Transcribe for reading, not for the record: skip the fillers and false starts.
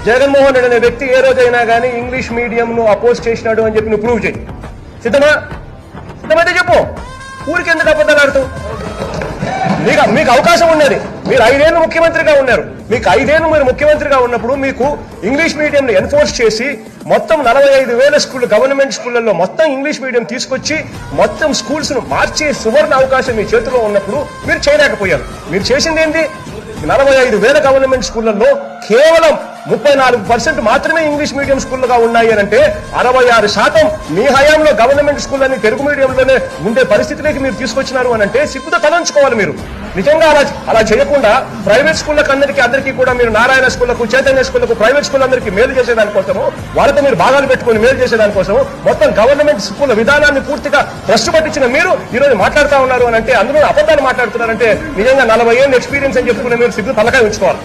జగన్మోహన్ రెడ్డి అనే వ్యక్తి ఏ రోజైనా కానీ ఇంగ్లీష్ మీడియంను అపోజ్ చేసినాడు అని చెప్పి నువ్వు ప్రూవ్ చేయి. సిద్ధమైతే చెప్పు. ఊరికి ఎందుకు అబద్ధాలు ఆడుతూ? మీకు అవకాశం ఉన్నది. మీరు 5 ఏళ్ళు ముఖ్యమంత్రిగా ఉన్నారు. మీకు 5 ఏళ్ళు మీరు ముఖ్యమంత్రిగా ఉన్నప్పుడు మీకు ఇంగ్లీష్ మీడియంని ఎన్ఫోర్స్ చేసి మొత్తం 45,000 స్కూల్ గవర్నమెంట్ స్కూళ్లలో మొత్తం ఇంగ్లీష్ మీడియం తీసుకొచ్చి మొత్తం స్కూల్స్ ను మార్చే సువర్ణ అవకాశం మీ చేతిలో ఉన్నప్పుడు మీరు చేయలేకపోయారు. మీరు చేసింది ఏంటి? 45,000 గవర్నమెంట్ స్కూళ్లలో కేవలం 34% మాత్రమే ఇంగ్లీష్ మీడియం స్కూళ్లుగా ఉన్నాయి అని అంటే 66% మీ హయాంలో గవర్నమెంట్ స్కూళ్ళని తెలుగు మీడియంలోనే ఉండే పరిస్థితిలోకి మీరు తీసుకొచ్చినారు అని అంటే సిగ్గుతో తలంచుకోవాలి మీరు. నిజంగా అలా చేయకుండా ప్రైవేట్ స్కూళ్ళకి అందరికీ కూడా మీరు నారాయణ స్కూళ్లకు, చైతన్య స్కూళ్లకు, ప్రైవేట్ స్కూళ్ళందరికీ మేలు చేసేదానికోసము, వాళ్ళతో మీరు భాగాలు పెట్టుకుని మేలు చేసేదానికోసం మొత్తం గవర్నమెంట్ స్కూల్ విధానాన్ని పూర్తిగా భ్రష్టు పట్టించిన మీరు ఈ రోజు మాట్లాడుతూ ఉన్నారు అని అంటే, అందులో అబద్ధాలు మాట్లాడుతున్నారంటే నిజంగా 40 ఏళ్ళు ఎక్స్పీరియన్స్ అని చెప్పుకునే మీరు సిగ్గు తలకాయ ఉంచుకోవాలి.